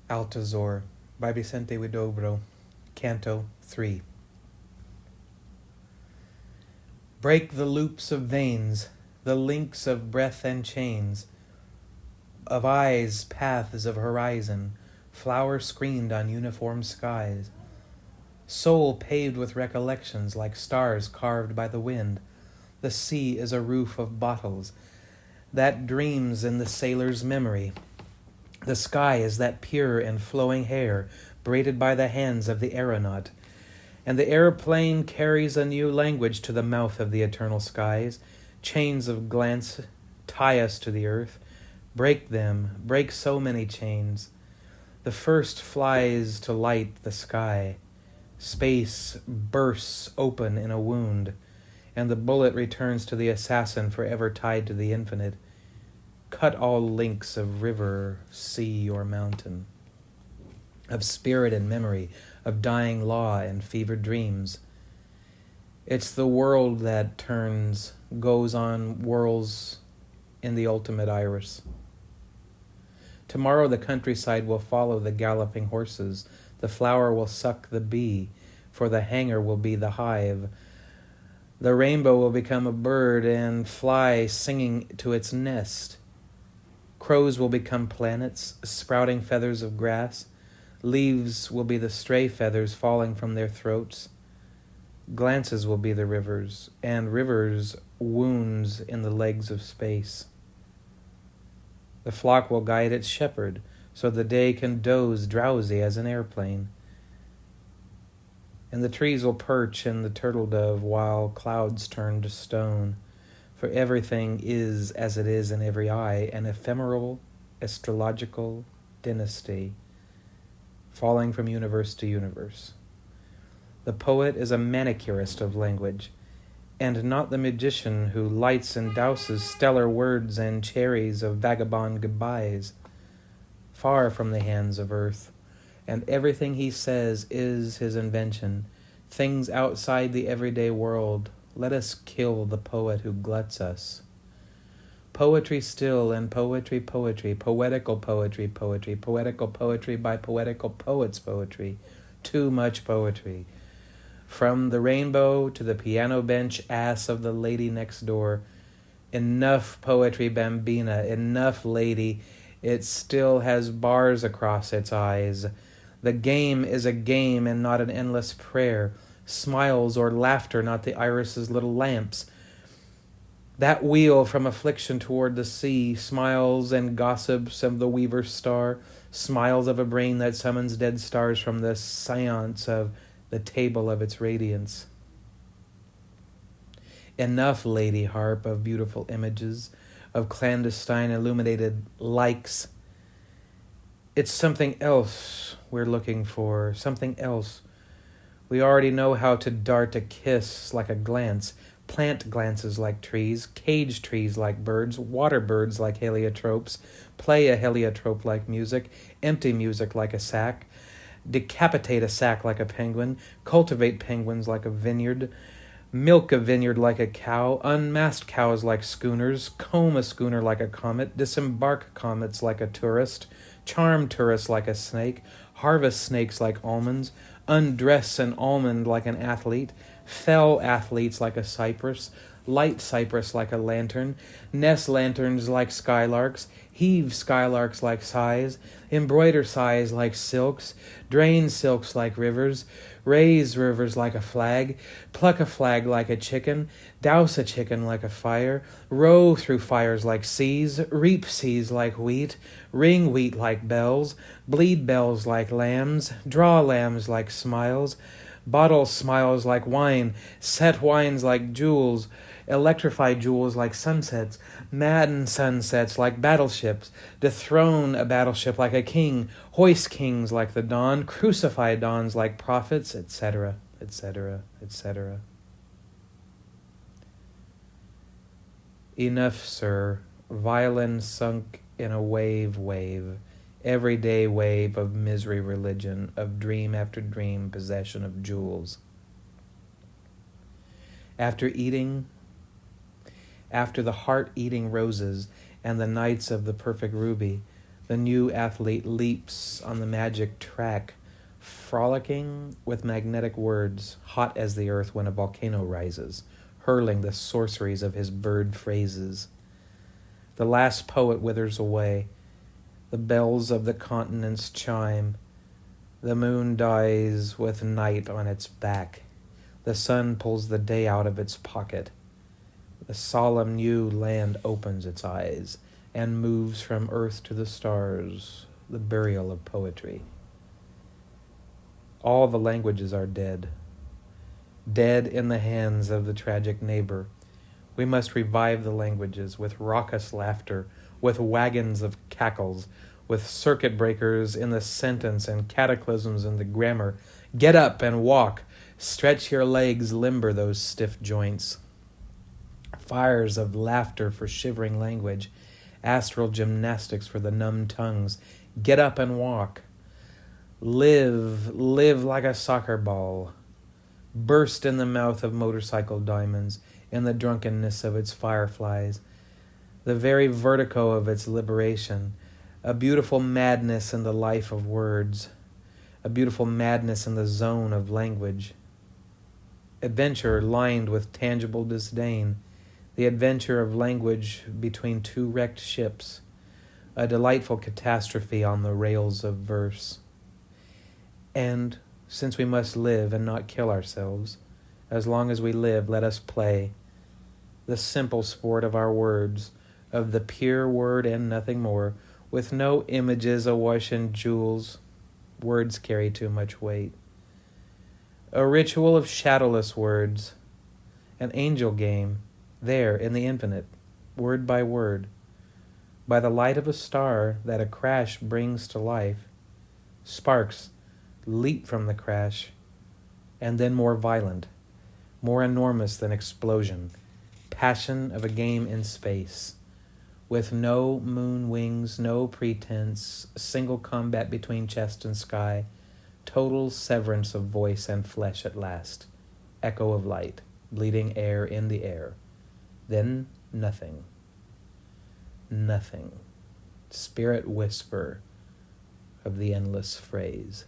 Altazor by Vicente Huidobro, Canto 3. Break the loops of veins, the links of breath and chains, of eyes, paths of horizon, flower screened on uniform skies, soul paved with recollections like stars carved by the wind. The sea is a roof of bottles that dreams in the sailor's memory. The sky is that pure and flowing hair braided by the hands of the aeronaut. And the airplane carries a new language to the mouth of the eternal skies. Chains of glance tie us to the earth. Break them, break so many chains. The first flies to light the sky. Space bursts open in a wound, and the bullet returns to the assassin forever tied to the infinite. Cut all links of river, sea, or mountain, of spirit and memory, of dying law and fevered dreams. It's the world that turns, goes on, whirls in the ultimate iris. Tomorrow the countryside will follow the galloping horses. The flower will suck the bee, for the hanger will be the hive. The rainbow will become a bird and fly singing to its nest. Crows will become planets, sprouting feathers of grass. Leaves will be the stray feathers falling from their throats. Glances will be the rivers, and rivers wounds in the legs of space. The flock will guide its shepherd, so the day can doze drowsy as an airplane. And the trees will perch in the turtle dove while clouds turn to stone. For everything is as it is in every eye, an ephemeral astrological dynasty, falling from universe to universe. The poet is a manicurist of language, and not the magician who lights and douses stellar words and cherries of vagabond goodbyes, far from the hands of earth, and everything he says is his invention, things outside the everyday world. Let us kill the poet who gluts us. Poetry still, and poetry, poetical poetry, poetical poetry by poetical poets' poetry. Too much poetry. From the rainbow to the piano bench ass of the lady next door. Enough poetry, bambina, enough, lady. It still has bars across its eyes. The game is a game and not an endless prayer. Smiles or laughter, not the iris's little lamps. That wheel from affliction toward the sea, smiles and gossips of the weaver's star, smiles of a brain that summons dead stars from the seance of the table of its radiance. Enough, lady harp, of beautiful images, of clandestine illuminated likes. It's something else we're looking for, something else. We already know how to dart a kiss like a glance, plant glances like trees, cage trees like birds, water birds like heliotropes, play a heliotrope like music, empty music like a sack, decapitate a sack like a penguin, cultivate penguins like a vineyard, milk a vineyard like a cow, unmasked cows like schooners, comb a schooner like a comet, disembark comets like a tourist, charm tourists like a snake, harvest snakes like almonds, undress an almond like an athlete, fell athletes like a cypress, light cypress like a lantern, nest lanterns like skylarks, heave skylarks like sighs, embroider sighs like silks, drain silks like rivers, raise rivers like a flag, pluck a flag like a chicken, douse a chicken like a fire, row through fires like seas, reap seas like wheat, ring wheat like bells, bleed bells like lambs, draw lambs like smiles, bottle smiles like wine, set wines like jewels, electrify jewels like sunsets, madden sunsets like battleships, dethrone a battleship like a king, hoist kings like the dawn, crucify dawns like prophets, etc., etc., etc. Enough, sir. Violin sunk in a wave, everyday wave of misery religion, of dream after dream possession of jewels. After the heart-eating roses and the nights of the perfect ruby, The new athlete leaps on the magic track, frolicking with magnetic words, hot as the earth when a volcano rises, hurling the sorceries of his bird phrases. The last poet withers away. The bells of the continents chime. The moon dies with night on its back. The sun pulls the day out of its pocket. The solemn new land opens its eyes and moves from earth to the stars, the burial of poetry. All the languages are dead, dead in the hands of the tragic neighbor. We must revive the languages with raucous laughter, with wagons of cackles, with circuit breakers in the sentence and cataclysms in the grammar. Get up and walk. Stretch your legs, limber those stiff joints. Fires of laughter for shivering language, astral gymnastics for the numb tongues. Get up and walk. Live like a soccer ball. Burst in the mouth of motorcycle diamonds, in the drunkenness of its fireflies, the very vertigo of its liberation, a beautiful madness in the life of words, a beautiful madness in the zone of language. Adventure lined with tangible disdain, the adventure of language between two wrecked ships, a delightful catastrophe on the rails of verse. And, since we must live and not kill ourselves, as long as we live, let us play the simple sport of our words, of the pure word and nothing more, with no images awash in jewels. Words carry too much weight. A ritual of shadowless words, an angel game, there in the infinite, word by word, by the light of a star that a crash brings to life. Sparks leap from the crash, and then more violent, more enormous than explosion, passion of a game in space, with no moon wings, no pretense, single combat between chest and sky, total severance of voice and flesh at last, echo of light, bleeding air in the air, then nothing, nothing, spirit whisper of the endless phrase.